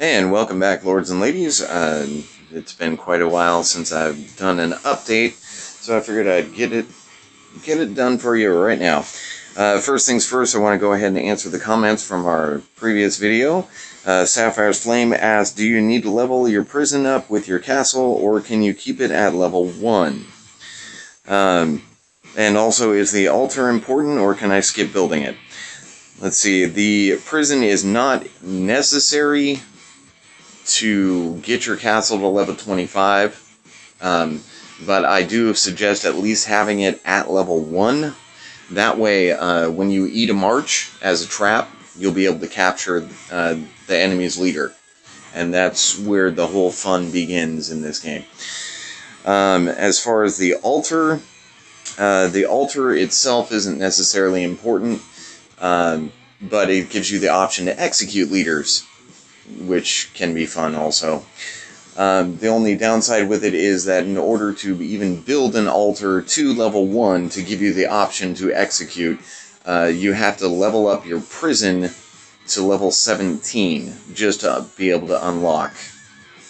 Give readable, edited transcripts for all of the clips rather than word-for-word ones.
And welcome back, lords and ladies. It's been quite a while since I've done an update, so I figured I'd get it done for you right now. First things first, I want to go ahead and answer the comments from our previous video. Sapphire's Flame asked, do you need to level your prison up with your castle, or can you keep it at level 1? And also, is the altar important, or can I skip building it? Let's see, the prison is not necessary to get your castle to level 25, but I do suggest at least having it at level 1. That way, when you eat a march as a trap, you'll be able to capture the enemy's leader. And that's where the whole fun begins in this game. As far as the altar itself isn't necessarily important, but it gives you the option to execute leaders, which can be fun also. The only downside with it is that in order to even build an altar to level 1 to give you the option to execute, you have to level up your prison to level 17 just to be able to unlock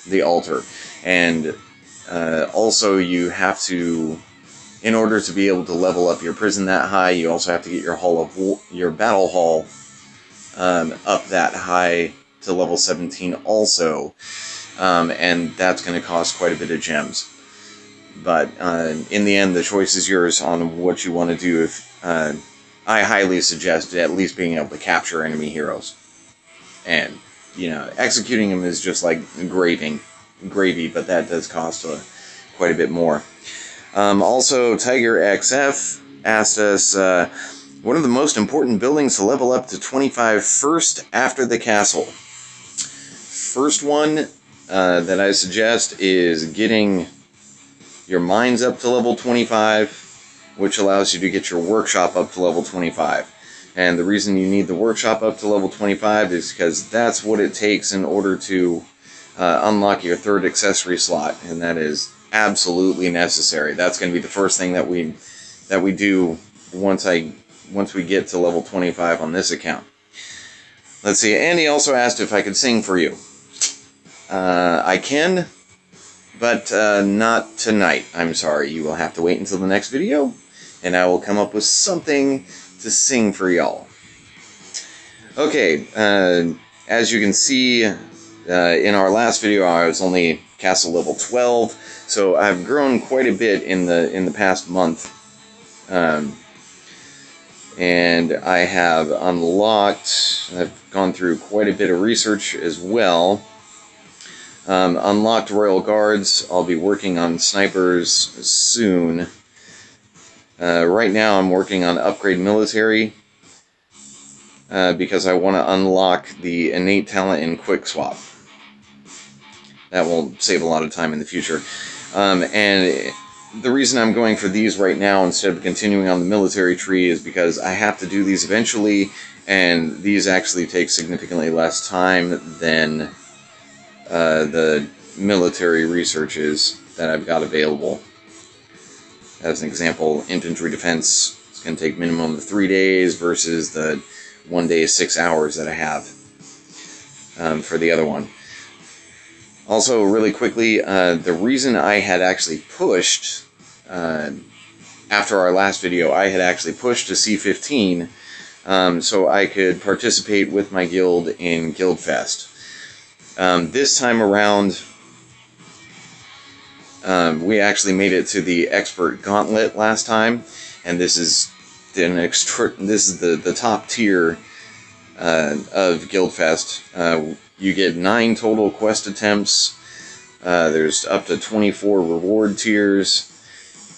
the altar. And also you have to, in order to be able to level up your prison that high, you also have to get your battle hall up that high to level 17 also, and that's going to cost quite a bit of gems. But in the end, the choice is yours on what you want to do. I highly suggest at least being able to capture enemy heroes, and executing them is just like gravy, but that does cost quite a bit more. Also, Tiger XF asked us, what are the most important buildings to level up to 25 first after the castle? First one that I suggest is getting your mines up to level 25, which allows you to get your workshop up to level 25. And the reason you need the workshop up to level 25 is because that's what it takes in order to unlock your third accessory slot, and that is absolutely necessary. That's going to be the first thing that we do once we get to level 25 on this account. Let's see, Andy also asked if I could sing for you. I can, but not tonight. I'm sorry. You will have to wait until the next video, and I will come up with something to sing for y'all. Okay, as you can see, in our last video, I was only castle level 12, so I've grown quite a bit in the past month. And I have unlocked, I've gone through quite a bit of research as well. Unlocked Royal Guards. I'll be working on snipers soon. Right now I'm working on upgrade military because I want to unlock the innate talent in quick swap. That will save a lot of time in the future. And the reason I'm going for these right now instead of continuing on the military tree is because I have to do these eventually, and these actually take significantly less time than the military researches that I've got available. As an example, infantry defense is going to take minimum of 3 days versus the 1 day 6 hours that I have for the other one. Also, really quickly, the reason I had actually pushed, after our last video, I had actually pushed to C15 so I could participate with my guild in Guildfest. This time around, we actually made it to the Expert Gauntlet last time, and this is the top tier of Guildfest. You get 9 total quest attempts. There's up to 24 reward tiers.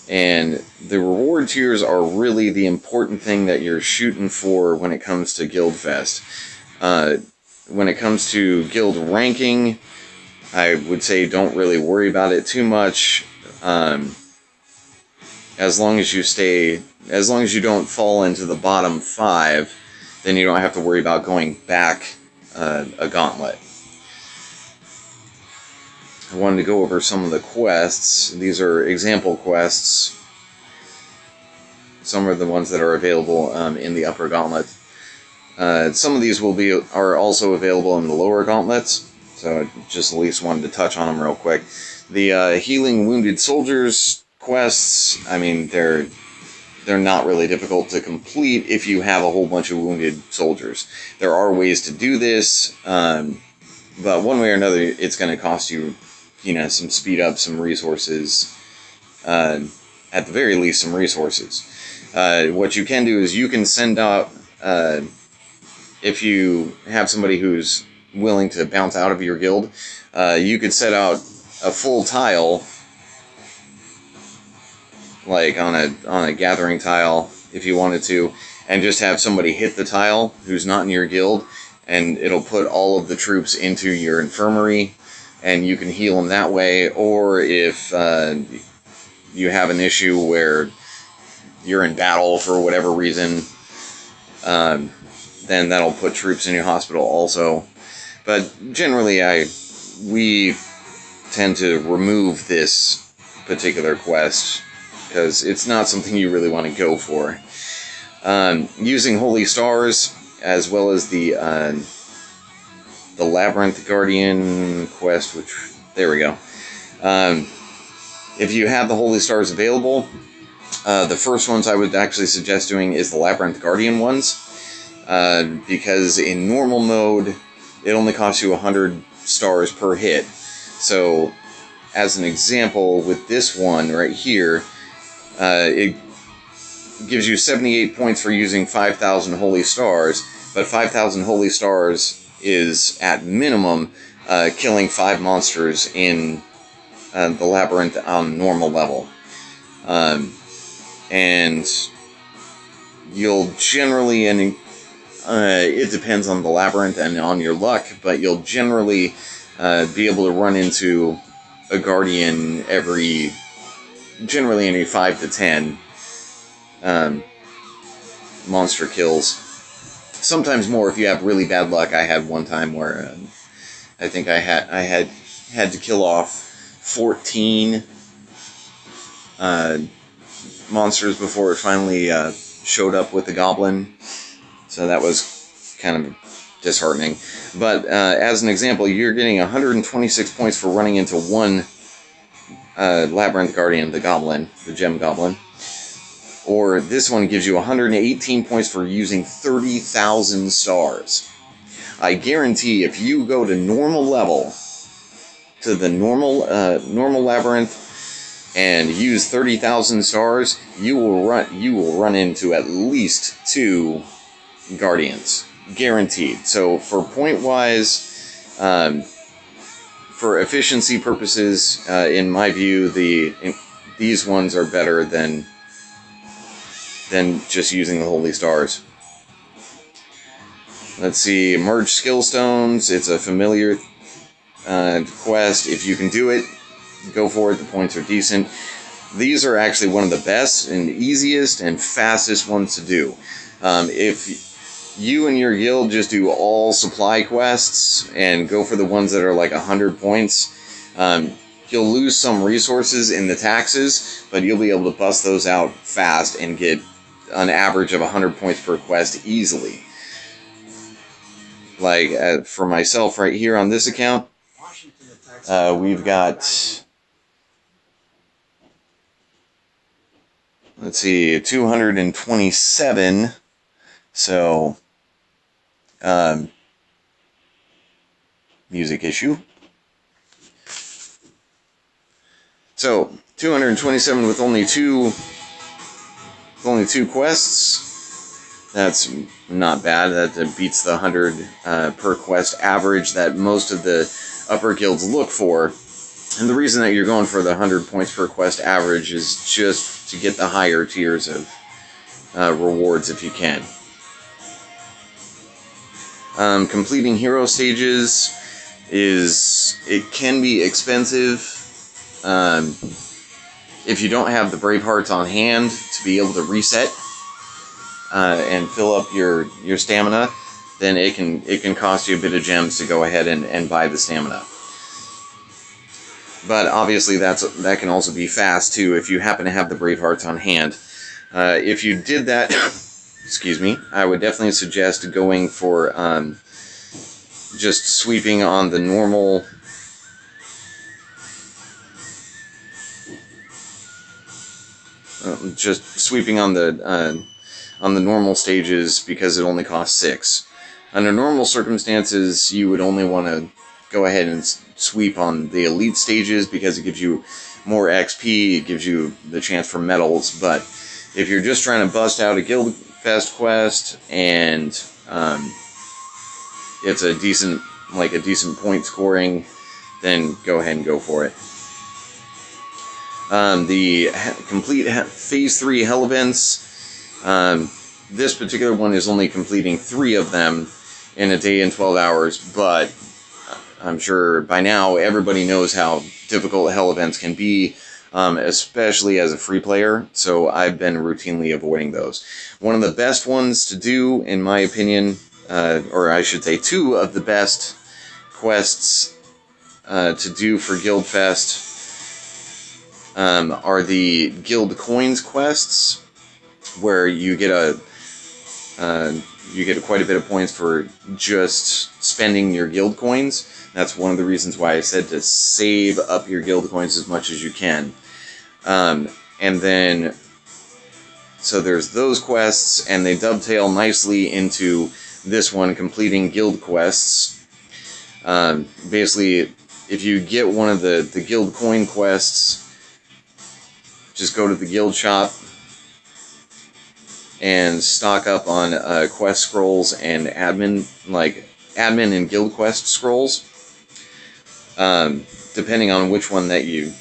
And the reward tiers are really the important thing that you're shooting for when it comes to Guildfest. When it comes to guild ranking, I would say don't really worry about it too much. As long as you don't fall into the bottom 5, then you don't have to worry about going back a gauntlet. I wanted to go over some of the quests. These are example quests. Some are the ones that are available in the upper gauntlet. Some of these are also available in the lower gauntlets. so I just at least wanted to touch on them real quick. The Healing Wounded Soldiers quests, I mean, they're not really difficult to complete if you have a whole bunch of wounded soldiers. There are ways to do this, but one way or another, it's going to cost you, some speed up, some resources, at the very least, some resources. What you can do is you can send out, if you have somebody who's willing to bounce out of your guild, you could set out a full tile, like on a gathering tile, if you wanted to, and just have somebody hit the tile who's not in your guild, and it'll put all of the troops into your infirmary, and you can heal them that way. Or if you have an issue where you're in battle for whatever reason, then that'll put troops in your hospital also. But generally, we tend to remove this particular quest because it's not something you really want to go for. Using Holy Stars, as well as the Labyrinth Guardian quest, which, there we go. If you have the Holy Stars available, the first ones I would actually suggest doing is the Labyrinth Guardian ones, because in normal mode, it only costs you 100 stars per hit. So, as an example, with this one right here, it gives you 78 points for using 5,000 Holy Stars, but 5,000 Holy Stars is, at minimum, killing 5 monsters in the Labyrinth on normal level. And you'll generally, and it depends on the Labyrinth and on your luck, but you'll generally be able to run into a Guardian generally every 5 to 10 monster kills. Sometimes more if you have really bad luck. I had one time where I think I had to kill off 14 monsters before it finally showed up with the goblin. So that was kind of disheartening. But as an example, you're getting 126 points for running into one Labyrinth Guardian, the goblin, the gem goblin. Or this one gives you 118 points for using 30,000 stars. I guarantee if you go to normal level, to the normal Labyrinth, and use 30,000 stars, you will run into at least 2 Guardians, guaranteed. So for point-wise, for efficiency purposes, in my view, these ones are better than just using the Holy Stars. Let's see, Merge Skill Stones. It's a familiar quest. If you can do it, go for it. The points are decent. These are actually one of the best and easiest and fastest ones to do. If you and your guild just do all supply quests and go for the ones that are like 100 points, you'll lose some resources in the taxes, but you'll be able to bust those out fast and get an average of 100 points per quest easily. Like, for myself right here on this account, we've got, let's see, 227, so, music issue. So, 227 with only two quests. That's not bad. That beats the 100 per quest average that most of the upper guilds look for. And the reason that you're going for the 100 points per quest average is just to get the higher tiers of rewards if you can. Completing hero stages it can be expensive. If you don't have the Bravehearts on hand to be able to reset and fill up your stamina, then it can cost you a bit of gems to go ahead and buy the stamina. But obviously that can also be fast too if you happen to have the Bravehearts on hand. If you did that, excuse me, I would definitely suggest going for just sweeping on the normal normal stages, because it only costs 6. Under normal circumstances, you would only want to go ahead and sweep on the elite stages because it gives you more XP, it gives you the chance for medals. But if you're just trying to bust out a Guildfest quest and it's a decent point scoring, then go ahead and go for it. The complete Phase 3 Hell events, this particular one is only completing 3 of them in a day and 12 hours, but I'm sure by now everybody knows how difficult Hell events can be, especially as a free player, so I've been routinely avoiding those. One of the best ones to do, in my opinion, or I should say 2 of the best quests to do for Guildfest are the Guild Coins quests, where you get quite a bit of points for just spending your guild coins. That's one of the reasons why I said to save up your guild coins as much as you can. And then, so there's those quests, and they dovetail nicely into this one, completing guild quests. Basically, if you get one of the guild coin quests, just go to the guild shop and stock up on quest scrolls and admin and guild quest scrolls, depending on which one that you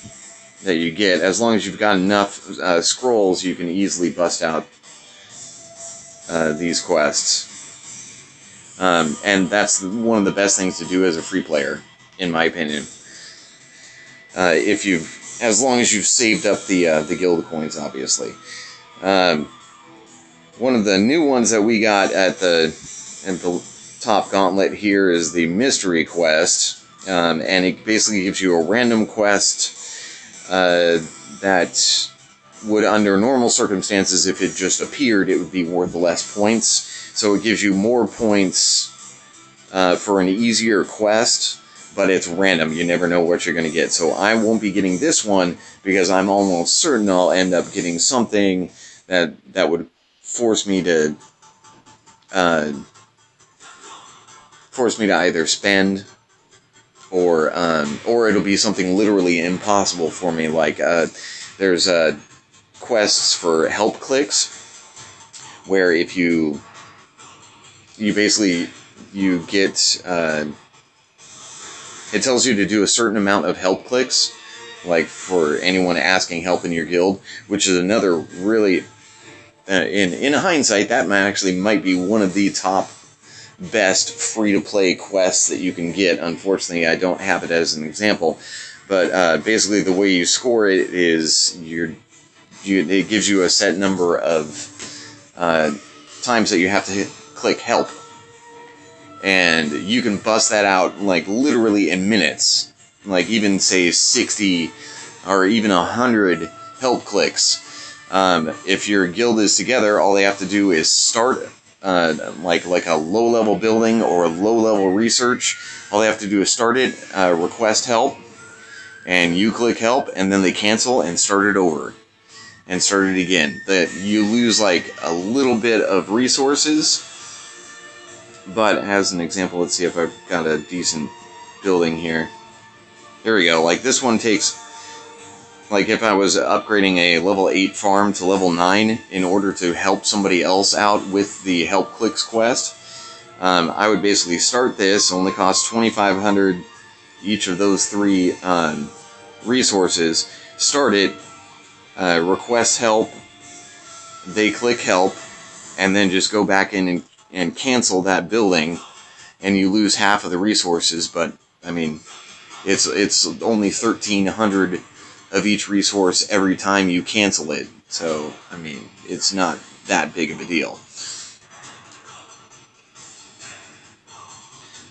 get. As long as you've got enough scrolls, you can easily bust out these quests, and that's one of the best things to do as a free player, in my opinion. As long as you've saved up the guild coins, obviously. One of the new ones that we got at the top gauntlet here is the mystery quest, and it basically gives you a random quest that would, under normal circumstances, if it just appeared, it would be worth less points. So it gives you more points for an easier quest, but it's random. You never know what you're going to get. So I won't be getting this one because I'm almost certain I'll end up getting something that would force me to either spend or it'll be something literally impossible for me. Like there's quests for help clicks, where if you get it tells you to do a certain amount of help clicks, like for anyone asking help in your guild, which is another really, in hindsight, that might be one of the top best free-to-play quests that you can get. Unfortunately, I don't have it as an example, but basically the way you score it is it gives you a set number of times that you have to click help. And you can bust that out, like, literally in minutes. Like, even, say, 60 or even 100 help clicks. If your guild is together, all they have to do is start, like a low-level building or a low-level research. All they have to do is start it, request help, and you click help, and then they cancel and start it over. And start it again. You lose, like, a little bit of resources. But as an example, let's see if I've got a decent building here. Here we go. Like, this one takes, like, if I was upgrading a level 8 farm to level 9 in order to help somebody else out with the help clicks quest, I would basically start this. Only costs 2,500 each of those 3 resources. Start it, request help, they click help, and then just go back in and cancel that building, and you lose half of the resources. But I mean, it's only 1,300 of each resource every time you cancel it. So I mean, it's not that big of a deal.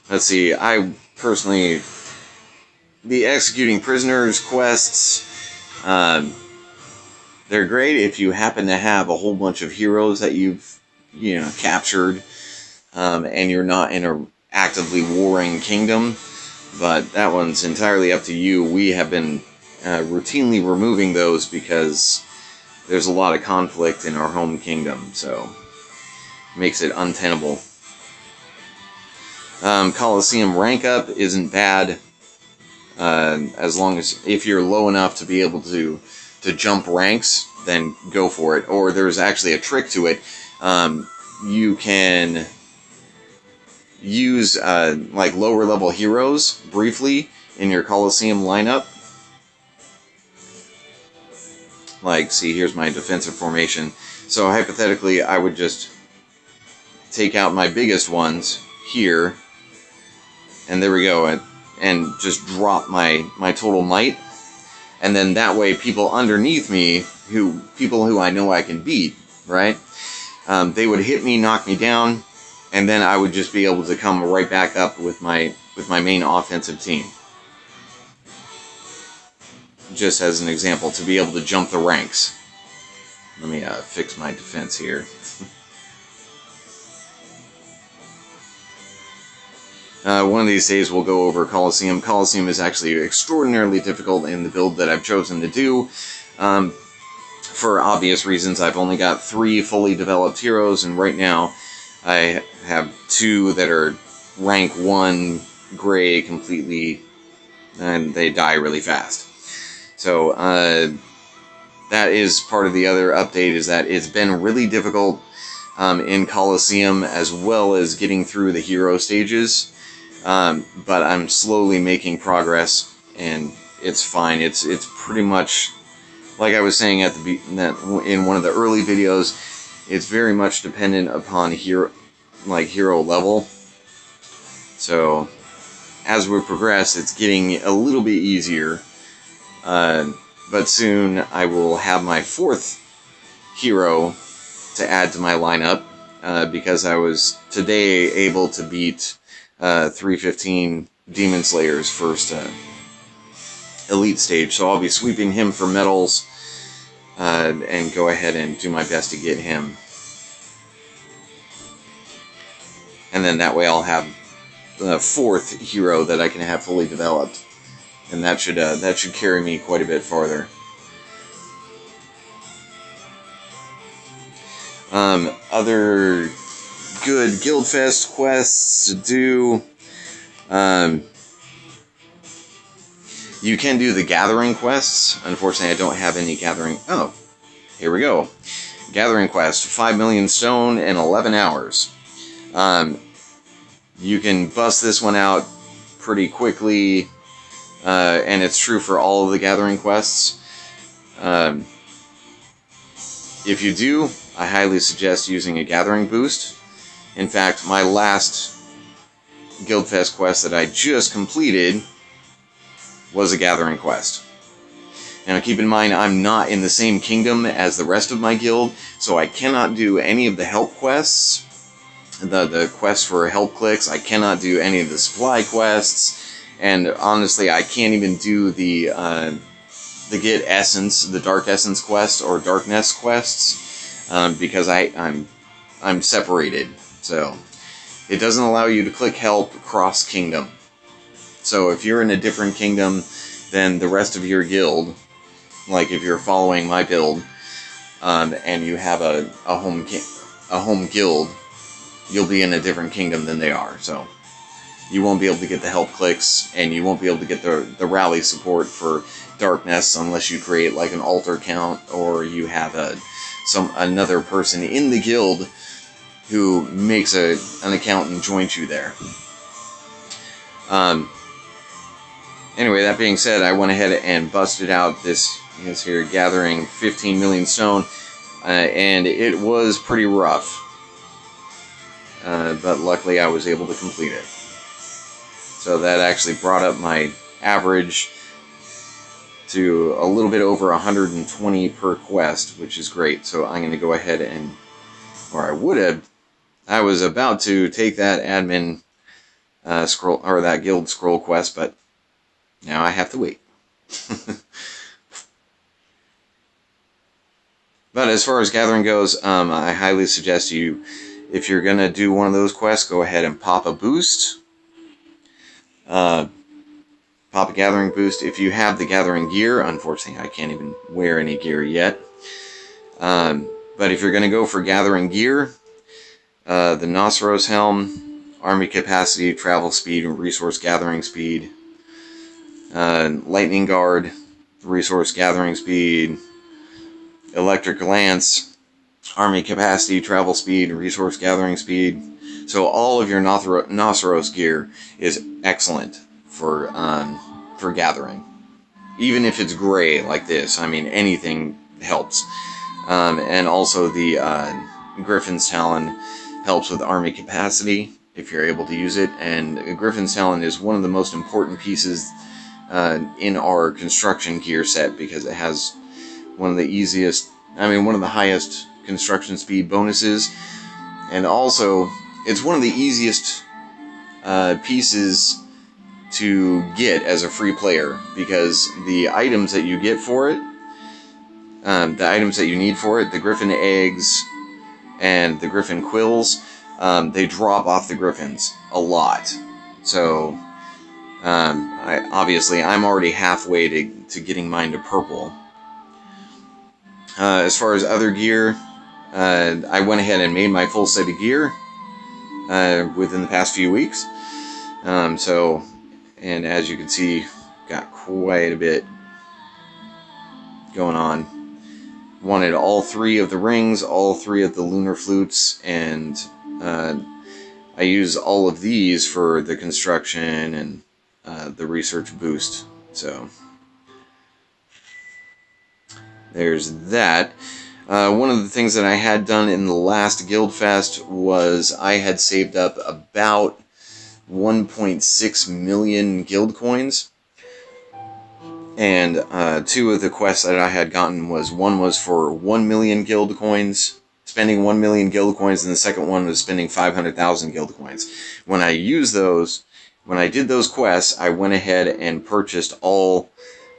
Let's see. I personally, the executing prisoners quests, they're great if you happen to have a whole bunch of heroes that you've captured, and you're not in actively warring kingdom, but that one's entirely up to you. We have been routinely removing those because there's a lot of conflict in our home kingdom, so it makes it untenable. Coliseum rank up isn't bad, as long as if you're low enough to be able to jump ranks, then go for it. Or there's actually a trick to it. You can use like lower level heroes briefly in your Coliseum lineup. Like, see, here's my defensive formation. So hypothetically, I would just take out my biggest ones here, and there we go, and just drop my total might. And then that way, people underneath me, people who I know I can beat, right? They would hit me, knock me down, and then I would just be able to come right back up with my main offensive team. Just as an example, to be able to jump the ranks. Let me fix my defense here. One of these days we'll go over Coliseum. Coliseum is actually extraordinarily difficult in the build that I've chosen to do. For obvious reasons, I've only got 3 fully developed heroes, and right now I have 2 that are rank 1 gray completely, and they die really fast. So that is part of the other update, is that it's been really difficult in Coliseum, as well as getting through the hero stages. But I'm slowly making progress, and it's fine. It's pretty much, like I was saying in one of the early videos, it's very much dependent upon hero level. So as we progress, it's getting a little bit easier. But soon I will have my 4th hero to add to my lineup, because I was today able to beat 315 Demon Slayer's first elite stage, so I'll be sweeping him for medals, and go ahead and do my best to get him. And then that way I'll have the 4th hero that I can have fully developed, and that should carry me quite a bit farther. Other good Guildfest quests to do. You can do the gathering quests. Unfortunately, I don't have any gathering. Oh, here we go. Gathering quest: 5 million stone in 11 hours. You can bust this one out pretty quickly, and it's true for all of the gathering quests. If you do, I highly suggest using a gathering boost. In fact, my last Guildfest quest that I just completed was a gathering quest. Now keep in mind, I'm not in the same kingdom as the rest of my guild, so I cannot do any of the help quests, the quests for help clicks. I cannot do any of the supply quests, and honestly, I can't even do the get essence, the dark essence quest or darkness quests, because I'm separated. So it doesn't allow you to click help cross kingdom. So if you're in a different kingdom than the rest of your guild, like if you're following my build, and you have a home guild, you'll be in a different kingdom than they are. So you won't be able to get the help clicks, and you won't be able to get the rally support for darkness unless you create like an altar count, or you have another person in the guild who makes an account and joins you there. Anyway, that being said, I went ahead and busted out this here gathering 15 million stone, and it was pretty rough. But luckily I was able to complete it. So that actually brought up my average to a little bit over 120 per quest, which is great. So I'm going to go ahead and, I was about to take that admin scroll, or that guild scroll quest, but now I have to wait. But as far as gathering goes, I highly suggest you if you're going to do one of those quests, go ahead and pop a boost. Pop a gathering boost. If you have the gathering gear, unfortunately I can't even wear any gear yet. But if you're going to go for gathering gear, the Nosseros helm, army capacity, travel speed, and resource gathering speed. Lightning guard, resource gathering speed. Electric lance, army capacity, travel speed, and resource gathering speed. So all of your Nosseros gear is excellent for gathering. Even if it's gray like this, I mean, anything helps. And also the Griffin's Talon helps with army capacity, if you're able to use it. And Griffin's Talon is one of the most important pieces in our construction gear set, because it has one of the highest construction speed bonuses. And also, it's one of the easiest pieces to get as a free player, because the items that you get for it, the items that you need for it, the Griffin eggs and the Griffin quills, they drop off the Griffins a lot. So, I'm already halfway to getting mine to purple. As far as other gear, I went ahead and made my full set of gear within the past few weeks. And as you can see, got quite a bit going on. Wanted all 3 of the rings, all 3 of the lunar flutes, and I use all of these for the construction and the research boost. So there's that. One of the things that I had done in the last Guildfest was I had saved up about 1.6 million guild coins. And 2 of the quests that I had gotten one was for 1 million guild coins, spending 1 million guild coins, and the second one was spending 500,000 guild coins. When I did those quests, I went ahead and purchased all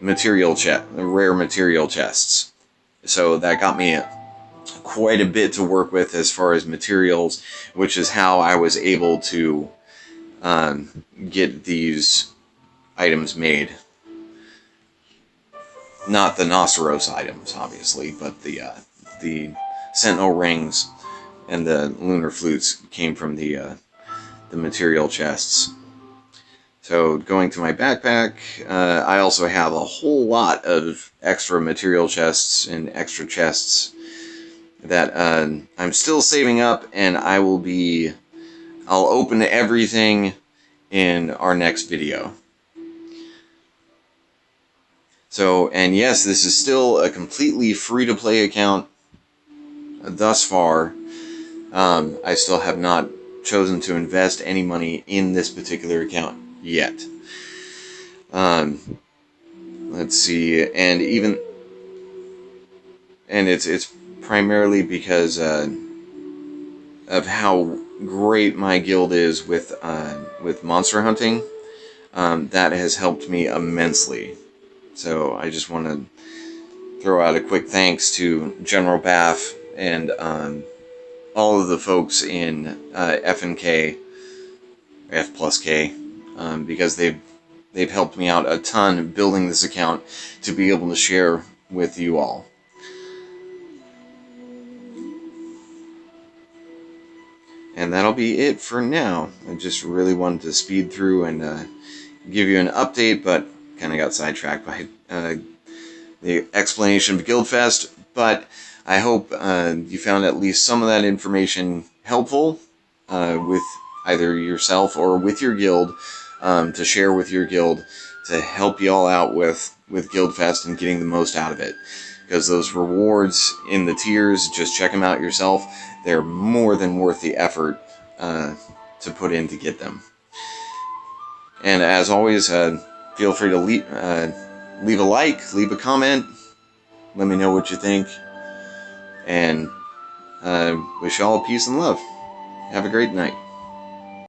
rare material chests. So that got me quite a bit to work with as far as materials, which is how I was able to get these items made. Not the Nosseros items, obviously, but the Sentinel rings and the lunar flutes came from the material chests. So going to my backpack, I also have a whole lot of extra material chests and extra chests that I'm still saving up, and I'll open everything in our next video. So, and yes, this is still a completely free-to-play account thus far. I still have not chosen to invest any money in this particular account yet. Let's see, and it's primarily because of how great my guild is with monster hunting. That has helped me immensely. So I just want to throw out a quick thanks to General Baff and all of the folks in F and K, F plus K, because they've helped me out a ton building this account to be able to share with you all. And that'll be it for now. I just really wanted to speed through and give you an update, but kind of got sidetracked by the explanation of Guildfest. But I hope you found at least some of that information helpful with either yourself or with your guild, to share with your guild, to help you all out with Guildfest and getting the most out of it. Because those rewards in the tiers, just check them out yourself. They're more than worth the effort to put in to get them. And as always, feel free to leave a like, leave a comment, let me know what you think, and wish you all peace and love. Have a great night.